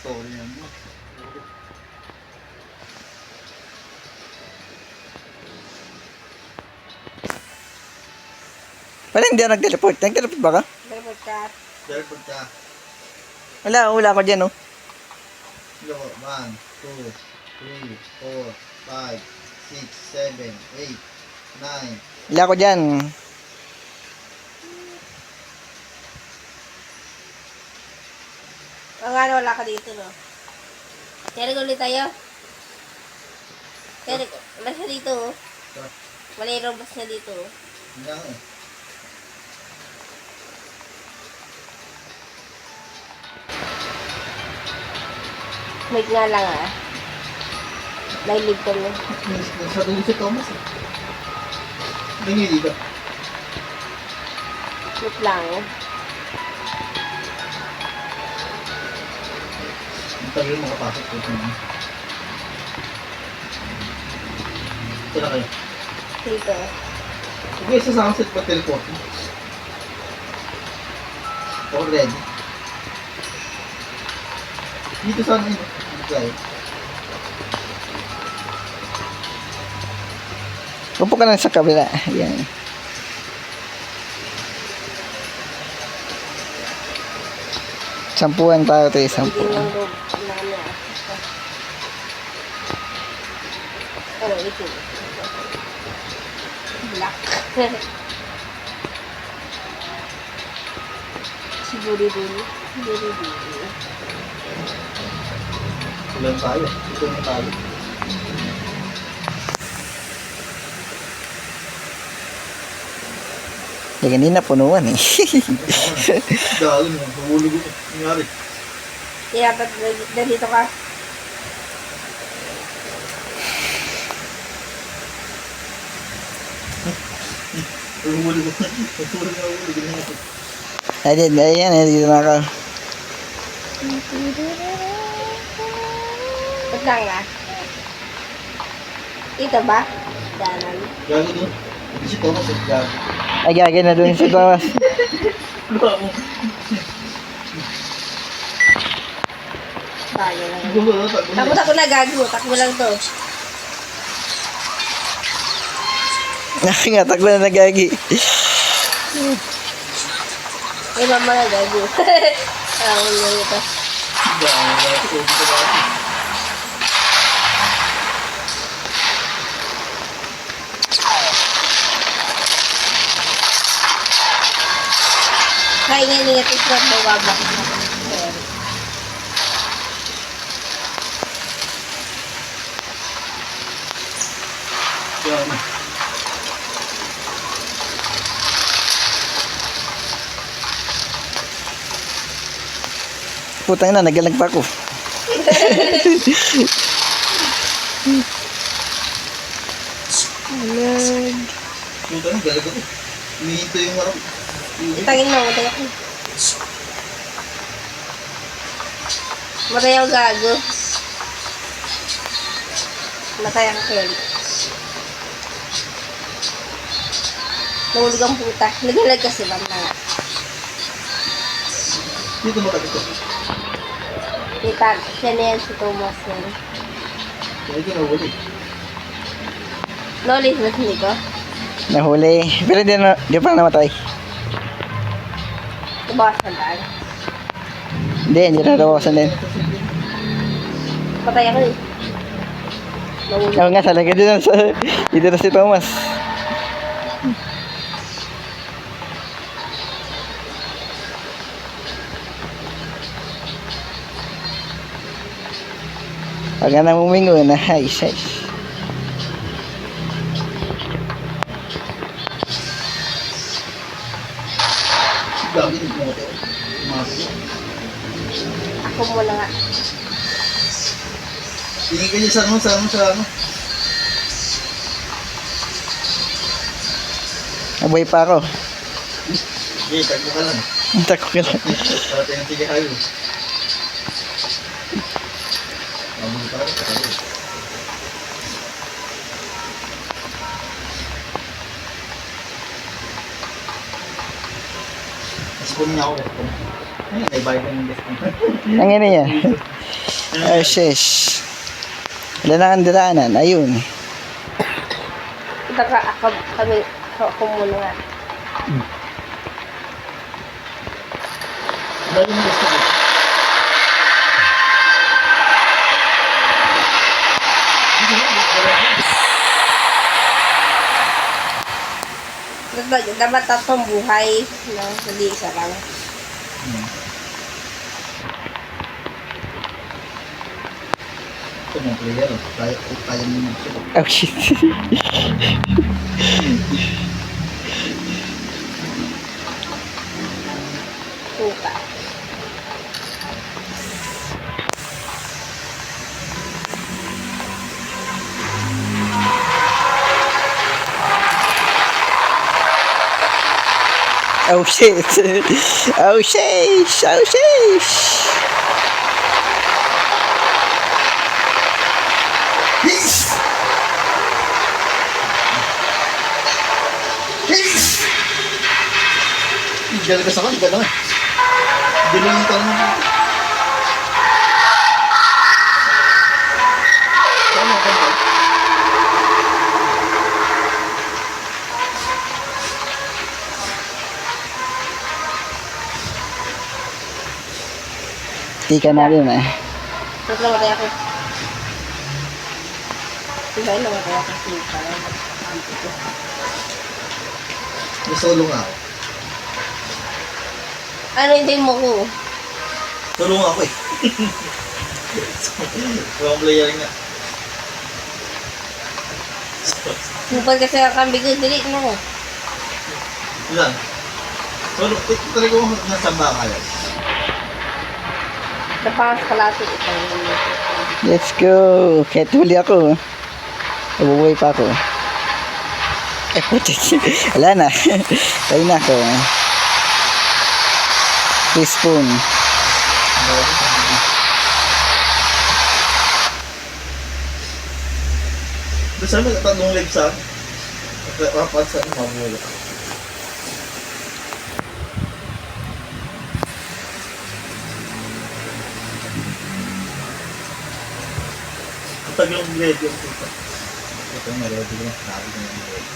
story yan mo. Parang hindi ako nag-teleport. Nag-teleport ba ka? Dapat ka. Dahil pagka, Wala ako dyan, oh. 1, 2, 3, 4, 5, 6, 7, 8, 9. Wala ako dyan. Ang ano, wala ka dito, no? Kaya ulit tayo. Kaya wala siya dito, oh. Wala yung robot niya dito, oh. Hindi ako eh. Wait nga lang, ah. Nailig ko mo. Nasa dulo si Thomas eh. Nangili ka. Wait lang, oh. Ang tagal makapasok ko. Ito na kayo. Dito. Okay, sa sunset pa teleport mo. Already. Dito sana yun. Dito tayo. Upo ka lang sa kabila. Yan. Sampuan tayo tayo. Hindi Sampuan. ng robot na niya. Ano, ito. Black. Si Buri-Buri. Buri-Buri. Ilan tayo? Ito na tayo. Yan, kanina punuan eh. Dahil mo. Humulog ko. Nangyari. Dapat dito ka. Humulog ko. Humulog ko. Ayan, dito na ako. Ba't lang nga? Ito ba? Danan. Gagi doon. Ito si Thomas eh. Gagi. Ay, gagawin na dun si Thomas. Luha mo. Bago lang. Gulo na. Takbo na gago. Takbo lang to. Nakingatak na nagagi. Eh, mama na gago. Tawag na ito. Kaya nga niya ito sa bababa. Putang na, nagalag pa ako. Alag. Puta na, galag ako. Umihinto yung harap. Itangin mo, matay ako. Matay ako gago. Matay ang Kelly. Nahulog ang puta. Nagalag kasi lang na nga. Dito mo kagito. Kita, siya na yan si Thomas yan. Kaya ito nahuli. Knowledge ba hindi ko? Nahuli. Pero di pa namatay. Nabawasan tayo. Hindi na nabawasan din. Matay ako eh. Nahulog. Oo nga, talaga dito na si Thomas. Pag nga nang umingo na, ay. Gagi ng motor. Masok. Ako muna nga. Tingin ka niya sa ano. Abuhay pa ako. Okay, tagpo ka lang. Tako ka lang. Para tayo ng sige hayo. Mabuli pa rin. Mas kunin niya ako. Ayun, may bayad ng discount. Ang ina yan. Ay, shesh. Wala na ang daanan. Ayun. Ako muna nga. Dahil yung gusto ko. Dapat tatlong buhay. No? Hindi isa lang. Ito mga player. Kaya mo magsuko. Oh, shit. Suka. Oh, shit. Oh, sheesh. Oh, sheesh. Peace! Peace! Galing ka sa akin, gano'n eh. Galing ka naman. Tama ka ba? Tika na rin eh. Tapos namatay ako. Dahil namatay ako. Suka. May solo nga ako. Ano hindi mo ko? Solo nga ako eh. Wrong player nga. Supal kasi ang kambing ko. Delete mo ko. Ilan? Solo, try ko nasa bakalan. Napangas kalati ito. Let's go. Kahit huli ako. Nabubuhay pa ako. Eh, putik. Wala na. Tayo na ako. Teaspoon. Doon saan nagtatandong live sa rapat sa mabuhay. Kapag yung blade yung puta. Ito yung ready ko. Sabi ko yung blade.